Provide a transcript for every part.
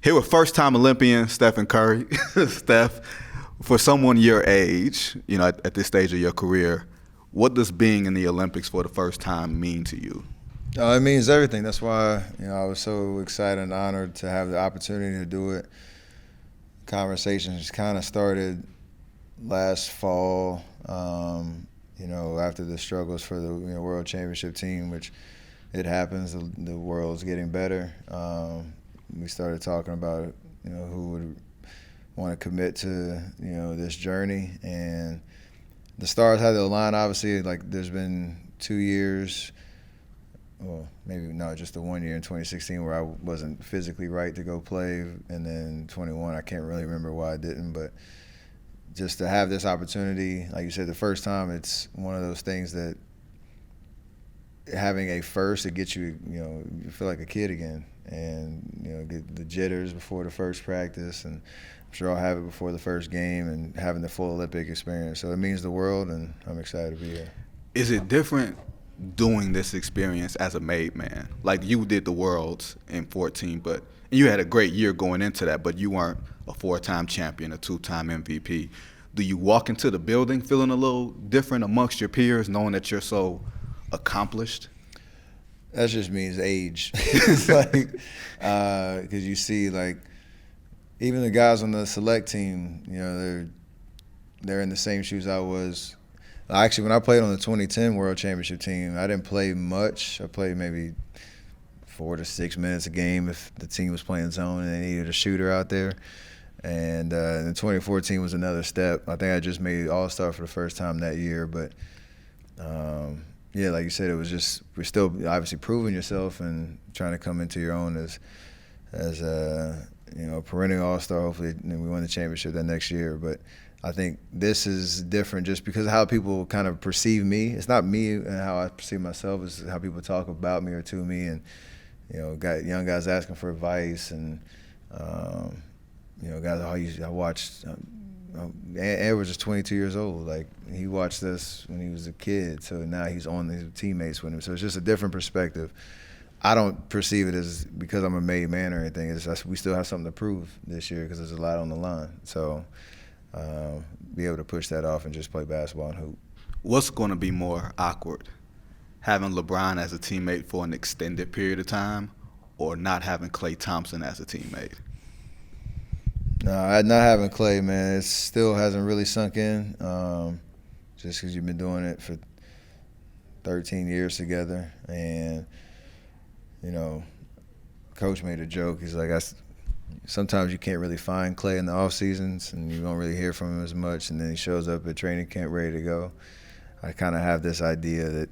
Here with first-time Olympian Stephen Curry. Steph, for someone your age, at this stage of your career, what does being in the Olympics for the first time mean to you? It means everything. That's why I was so excited and honored to have the opportunity to do it. Conversations kind of started last fall, after the struggles for the World Championship team, which it happens. The world's getting better. We started talking about who would want to commit to this journey, and the stars had to align. Obviously, like there's been 2 years. Well, maybe no, just the 1 year in 2016 where I wasn't physically right to go play, and then 21, I can't really remember why I didn't, but just to have this opportunity, like you said, the first time, it's one of those things that having a first, it gets you, you feel like a kid again, and get the jitters before the first practice, and I'm sure I'll have it before the first game, and having the full Olympic experience. So it means the world, and I'm excited to be here. Is it different doing this experience as a made man? Like you did the Worlds in 14, but you had a great year going into that, but you weren't a 4-time champion, a 2-time MVP. Do you walk into the building feeling a little different amongst your peers, knowing that you're so accomplished? That just means age. It's like, because you see, like, even the guys on the select team, they're in the same shoes I was. Actually, when I played on the 2010 World Championship team, I didn't play much. I played maybe 4 to 6 minutes a game if the team was playing zone and they needed a shooter out there. And the 2014 was another step. I think I just made All-Star for the first time that year. But, like you said, it was just we're still obviously proving yourself and trying to come into your own as a perennial All-Star. Hopefully, we win the championship that next year. But I think this is different just because of how people kind of perceive me. It's not me and how I perceive myself. It's how people talk about me or to me. And, got young guys asking for advice. And, guys I watched. Edwards was just 22 years old. Like, he watched us when he was a kid. So now he's on his teammates with him. So it's just a different perspective. I don't perceive it as because I'm a made man or anything. It's just we still have something to prove this year because there's a lot on the line. So be able to push that off and just play basketball and hoop. What's going to be more awkward, having LeBron as a teammate for an extended period of time or not having Klay Thompson as a teammate? No, not having Klay, man. It still hasn't really sunk in just because you've been doing it for 13 years together. And, Coach made a joke. He's like, sometimes you can't really find Klay in the off seasons, and you don't really hear from him as much. And then he shows up at training camp ready to go. I kind of have this idea that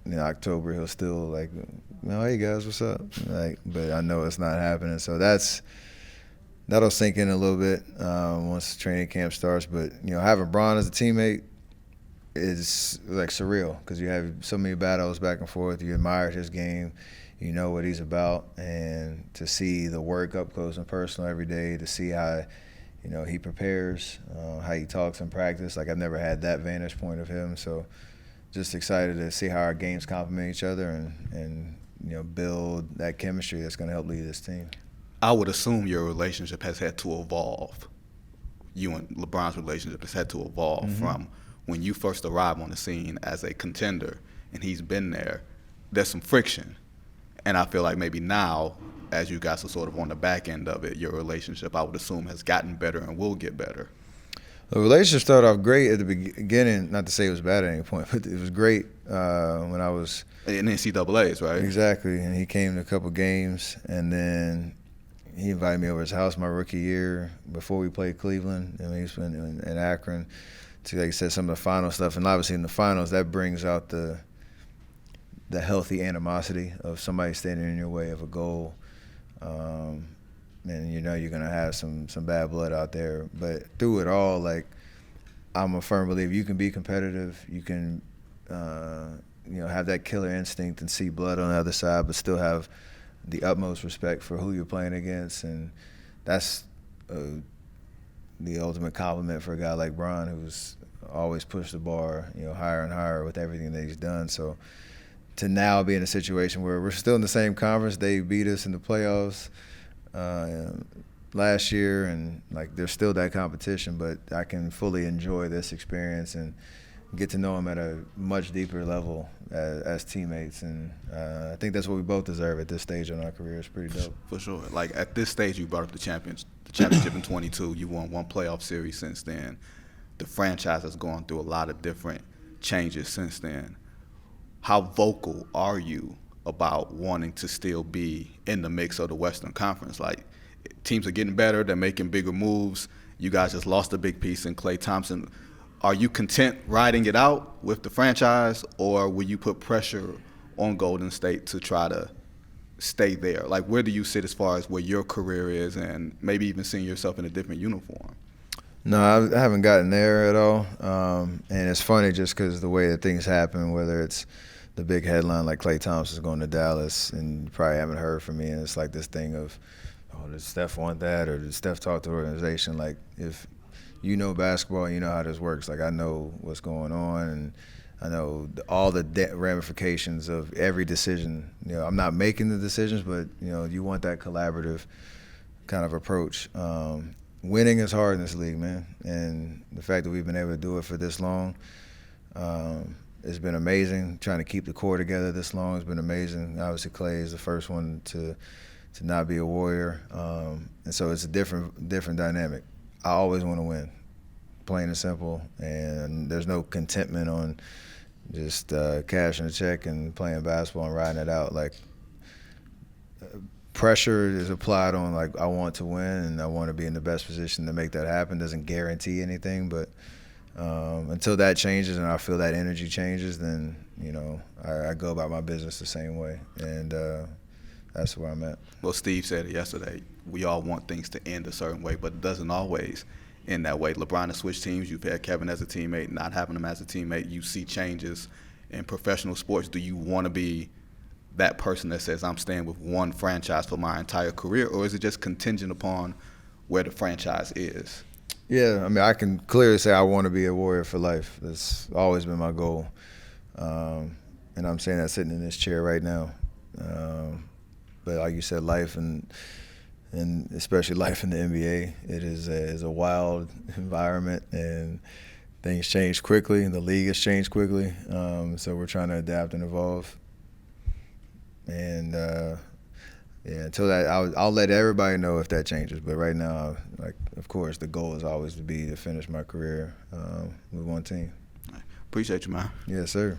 in October he'll still like, hey guys, what's up? But I know it's not happening. So that'll sink in a little bit once training camp starts. But having Bron as a teammate is like surreal because you have so many battles back and forth. You admired his game. You know what he's about, and to see the work up close and personal every day, to see how, he prepares, how he talks in practice. Like, I've never had that vantage point of him, so just excited to see how our games complement each other and build that chemistry that's going to help lead this team. I would assume your relationship has had to evolve. You and LeBron's relationship has had to evolve from when you first arrived on the scene as a contender, and he's been there. There's some friction. And I feel like maybe now, as you guys are sort of on the back end of it, your relationship, I would assume, has gotten better and will get better. The relationship started off great at the beginning. Not to say it was bad at any point, but it was great when I was in NCAAs, right? Exactly. And he came to a couple games, and then he invited me over to his house my rookie year before we played Cleveland. And he was in Akron to, like you said, some of the final stuff. And obviously in the finals, that brings out the healthy animosity of somebody standing in your way of a goal. And you're going to have some bad blood out there. But through it all, like, I'm a firm believer you can be competitive. You can, have that killer instinct and see blood on the other side, but still have the utmost respect for who you're playing against. And that's the ultimate compliment for a guy like Bron, who's always pushed the bar, higher and higher with everything that he's done. So to now be in a situation where we're still in the same conference, they beat us in the playoffs, last year, and like there's still that competition, but I can fully enjoy this experience and get to know them at a much deeper level as teammates, and I think that's what we both deserve at this stage in our career. It's pretty dope. For sure. Like at this stage, you brought up the championship in 22. You won one playoff series since then. The franchise has gone through a lot of different changes since then. How vocal are you about wanting to still be in the mix of the Western Conference? Like, teams are getting better, they're making bigger moves. You guys just lost a big piece in Klay Thompson. Are you content riding it out with the franchise, or will you put pressure on Golden State to try to stay there? Like, where do you sit as far as where your career is and maybe even seeing yourself in a different uniform? No, I haven't gotten there at all. And it's funny just because the way that things happen, whether it's the big headline like Klay Thompson's going to Dallas, and you probably haven't heard from me, and it's like this thing of, oh, does Steph want that, or did Steph talk to the organization? Like, if you know basketball and you know how this works, like I know what's going on, and I know all the ramifications of every decision. You know, I'm not making the decisions, but you know, you want that collaborative kind of approach. Winning is hard in this league, man, and the fact that we've been able to do it for this long, it's been amazing. Trying to keep the core together this long has been amazing. Obviously, Klay is the first one to not be a Warrior, and so it's a different dynamic. I always want to win, plain and simple, and there's no contentment on just cashing a check and playing basketball and riding it out. Like, pressure is applied on, like, I want to win and I want to be in the best position to make that happen. Doesn't guarantee anything, but until that changes and I feel that energy changes, then, you know, I go about my business the same way, and that's where I'm at. Well, Steve said it yesterday. We all want things to end a certain way, but it doesn't always end that way. LeBron has switched teams. You've had Kevin as a teammate. Not having him as a teammate, you see changes in professional sports. Do you want to be that person that says, I'm staying with one franchise for my entire career, or is it just contingent upon where the franchise is? Yeah, I mean, I can clearly say I want to be a Warrior for life. That's always been my goal. And I'm saying that sitting in this chair right now. But like you said, life and especially life in the NBA, it is a wild environment, and things change quickly, and the league has changed quickly. So we're trying to adapt and evolve. And yeah, until that, I'll let everybody know if that changes. But right now, like, of course, the goal is always to finish my career with one team. Appreciate you, man. Yes, sir.